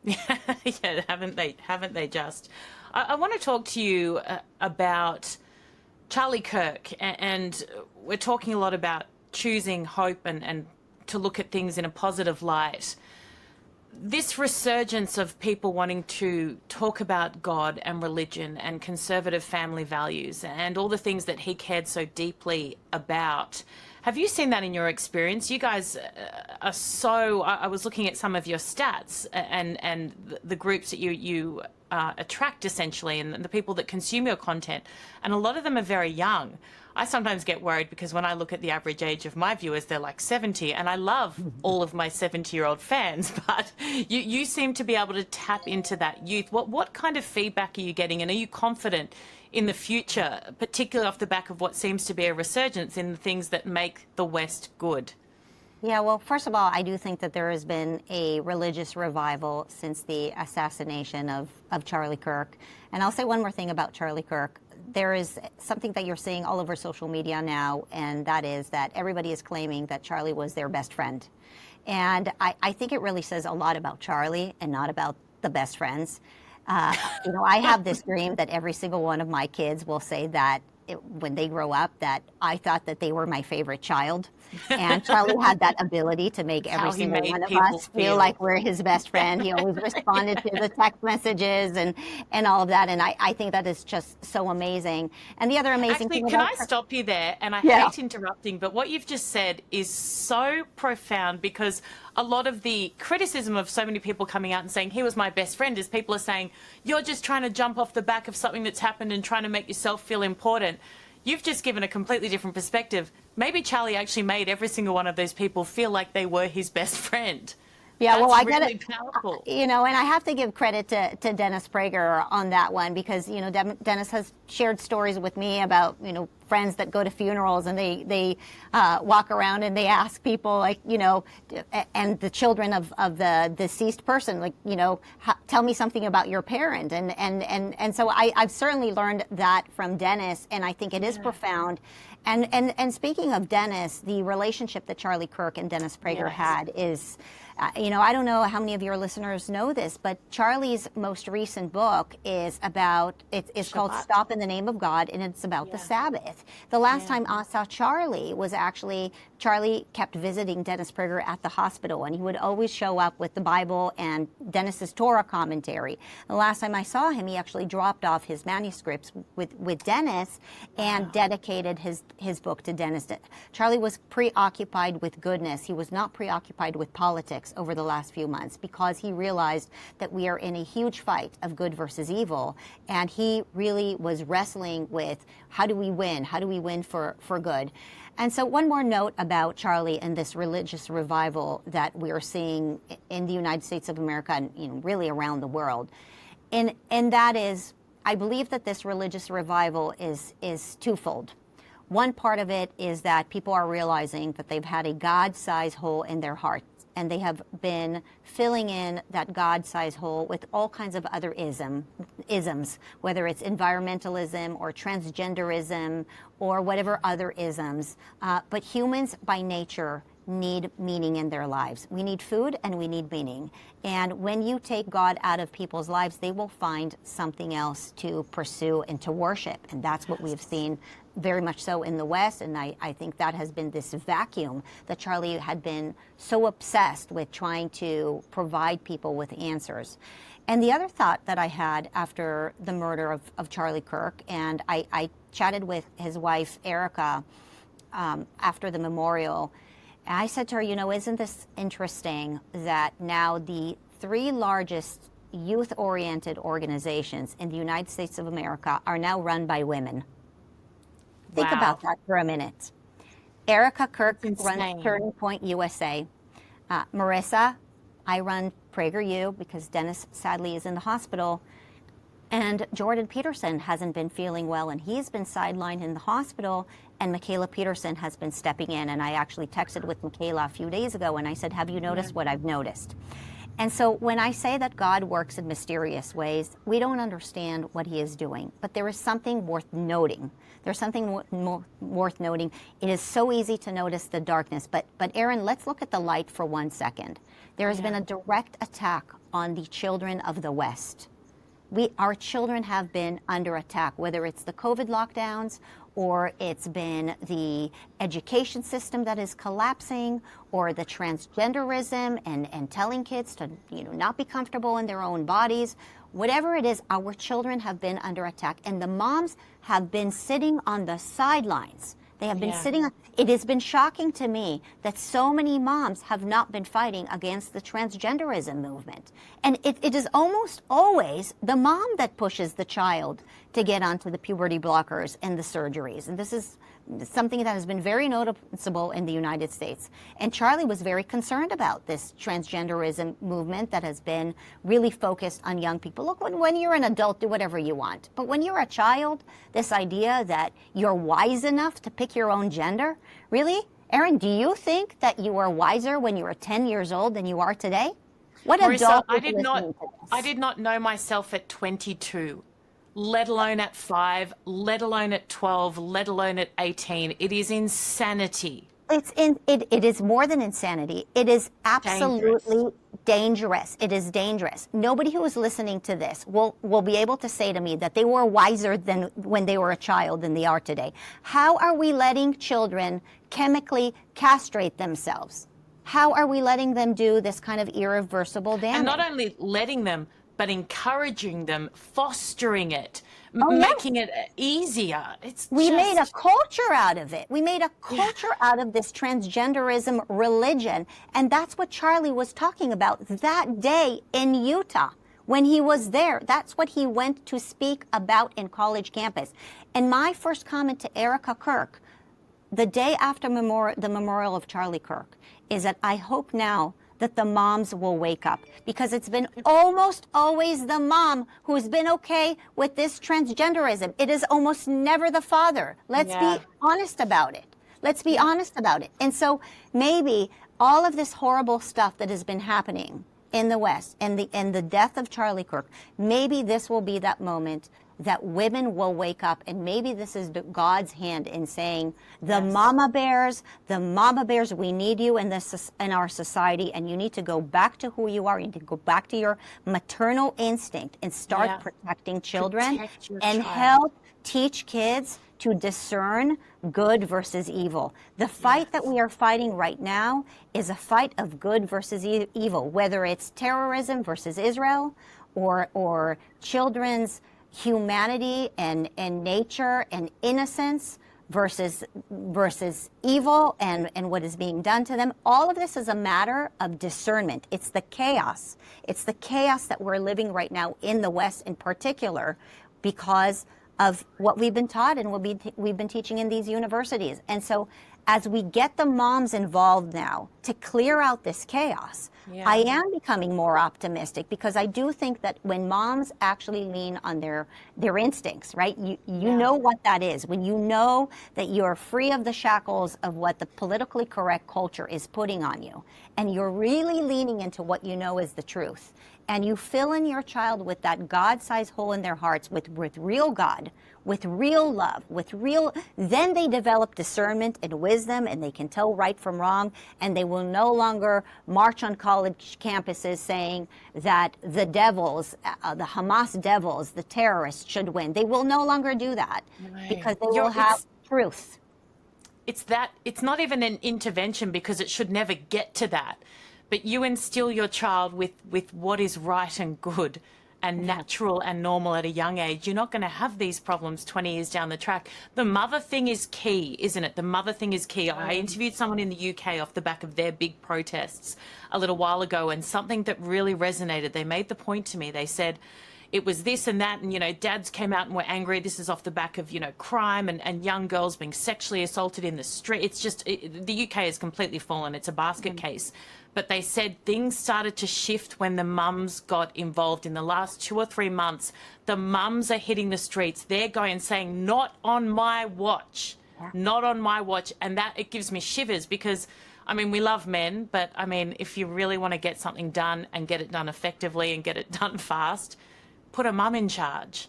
Yeah, haven't they? Haven't they just? I want to talk to you about Charlie Kirk, and we're talking a lot about choosing hope and to look at things in a positive light. This resurgence of people wanting to talk about God and religion and conservative family values and all the things that he cared so deeply about. Have you seen that in your experience? You guys are so. I was looking at some of your stats and the groups that you attract essentially, and the people that consume your content, and a lot of them are very young. I sometimes get worried because when I look at the average age of my viewers, they're like 70, and I love all of my 70-year-old fans, but you seem to be able to tap into that youth. What kind of feedback are you getting, and are you confident in the future, particularly off the back of what seems to be a resurgence in the things that make the West good? Yeah, well, first of all, I do think that there has been a religious revival since the assassination of Charlie Kirk. And I'll say one more thing about Charlie Kirk. There is something that you're seeing all over social media now, and that is that everybody is claiming that Charlie was their best friend. And I think it really says a lot about Charlie and not about the best friends. I have this dream that every single one of my kids will say that when they grow up, that I thought that they were my favorite child. And Charlie had that ability to make every single one of us feel like we're his best friend. He always responded to the text messages and all of that. And I think that is just so amazing. And the other amazing thing can I stop you there? And I hate interrupting, but what you've just said is so profound, because a lot of the criticism of so many people coming out and saying he was my best friend is people are saying you're just trying to jump off the back of something that's happened and trying to make yourself feel important. You've just given a completely different perspective. Maybe Charlie actually made every single one of those people feel like they were his best friend. Yeah, That's well, I really get it. Powerful. And I have to give credit to Dennis Prager on that one, because Dennis has shared stories with me about friends that go to funerals and they walk around and they ask people and the children of the deceased person, tell me something about your parent, and so I've certainly learned that from Dennis, and I think it is profound. And speaking of Dennis, the relationship that Charlie Kirk and Dennis Prager had is. I don't know how many of your listeners know this, but Charlie's most recent book is about, it's called Stop in the Name of God, and it's about the Sabbath. The last time I saw Charlie was actually, Charlie kept visiting Dennis Prager at the hospital, and he would always show up with the Bible and Dennis's Torah commentary. The last time I saw him, he actually dropped off his manuscripts with Dennis and dedicated his book to Dennis. Charlie was preoccupied with goodness. He was not preoccupied with politics over the last few months, because he realized that we are in a huge fight of good versus evil, and he really was wrestling with how do we win for good. And so one more note about Charlie and this religious revival that we are seeing in the United States of America and really around the world, and that is, I believe that this religious revival is twofold. One part of it is that people are realizing that they've had a God-sized hole in their heart, and they have been filling in that God-sized hole with all kinds of other isms, whether it's environmentalism or transgenderism or whatever other isms. But humans by nature need meaning in their lives. We need food and we need meaning. And when you take God out of people's lives, they will find something else to pursue and to worship. And that's what we've seen very much so in the West. And I think that has been this vacuum that Charlie had been so obsessed with trying to provide people with answers. And the other thought that I had after the murder of Charlie Kirk, and I chatted with his wife, Erika, after the memorial, and I said to her, isn't this interesting that now the three largest youth-oriented organizations in the United States of America are now run by women? Think about that for a minute. Erika Kirk runs Turning Point USA. Merissa, I run PragerU because Dennis sadly is in the hospital. And Jordan Peterson hasn't been feeling well, and he's been sidelined in the hospital, and Mikayla Peterson has been stepping in. And I actually texted with Mikayla a few days ago, and I said, have you noticed what I've noticed? And so when I say that God works in mysterious ways, we don't understand what he is doing. But there is something worth noting. There's something worth noting. It is so easy to notice the darkness. But Erin, let's look at the light for 1 second. There has been a direct attack on the children of the West. Our children have been under attack, whether it's the COVID lockdowns or it's been the education system that is collapsing, or the transgenderism and telling kids to not be comfortable in their own bodies. Whatever it is, our children have been under attack, and the moms have been sitting on the sidelines. They have been sitting on. It has been shocking to me that so many moms have not been fighting against the transgenderism movement. And it is almost always the mom that pushes the child to get onto the puberty blockers and the surgeries. And this is something that has been very noticeable in the United States. And Charlie was very concerned about this transgenderism movement that has been really focused on young people. Look, when you're an adult, do whatever you want. But when you're a child, this idea that you're wise enough to pick your own gender, really? Erin, do you think that you were wiser when you were 10 years old than you are today? What Merissa, adult I is did listening not. to this? I did not know myself at 22. Let alone at 5, let alone at 12, let alone at 18. It is insanity. It is more than insanity. It is absolutely dangerous. It is dangerous. Nobody who is listening to this will be able to say to me that they were wiser than when they were a child than they are today. How are we letting children chemically castrate themselves? How are we letting them do this kind of irreversible damage? And not only letting them, but encouraging them, fostering it, Oh, yeah. making it easier. We made a culture out of it. We made a culture out of this transgenderism religion. And that's what Charlie was talking about that day in Utah. When he was there, that's what he went to speak about in college campus. And my first comment to Erika Kirk, the day after the memorial of Charlie Kirk, is that I hope now that the moms will wake up, because it's been almost always the mom who's been okay with this transgenderism. It is almost never the father. Let's be honest about it. Let's be honest about it. And so maybe all of this horrible stuff that has been happening in the West and the death of Charlie Kirk, maybe this will be that moment that women will wake up, and maybe this is God's hand in saying, the mama bears, we need you in our society, and you need to go back to who you are. You need to go back to your maternal instinct and start protecting children and help teach kids to discern good versus evil. The fight that we are fighting right now is a fight of good versus evil, whether it's terrorism versus Israel or children's humanity and nature and innocence versus evil and what is being done to them. All of this is a matter of discernment. It's the chaos. It's the chaos that we're living right now in the West in particular, because of what we've been taught and what we've been teaching in these universities. And so as we get the moms involved now to clear out this chaos, I am becoming more optimistic, because I do think that when moms actually lean on their instincts, right? You know what that is. When you know that you're free of the shackles of what the politically correct culture is putting on you, and you're really leaning into what you know is the truth, and you fill in your child with that God-sized hole in their hearts with real God, with real love, then they develop discernment and wisdom, and they can tell right from wrong, and they will no longer march on college campuses saying that the devils, the Hamas devils, the terrorists should win. They will no longer do that, because they will have truth. It's not even an intervention, because it should never get to that. But you instill your child with what is right and good and natural and normal at a young age. You're not going to have these problems 20 years down the track. The mother thing is key, isn't it? The mother thing is key. I interviewed someone in the UK off the back of their big protests a little while ago, and something that really resonated. They made the point to me. They said, it was this and that, and, dads came out and were angry. This is off the back of, crime and young girls being sexually assaulted in the street. It's just, the UK has completely fallen. It's a basket case. But they said things started to shift when the mums got involved. In the last 2 or 3 months, the mums are hitting the streets. They're going and saying, not on my watch, not on my watch. And that, it gives me shivers, because we love men, but if you really want to get something done and get it done effectively and get it done fast, put a mum in charge.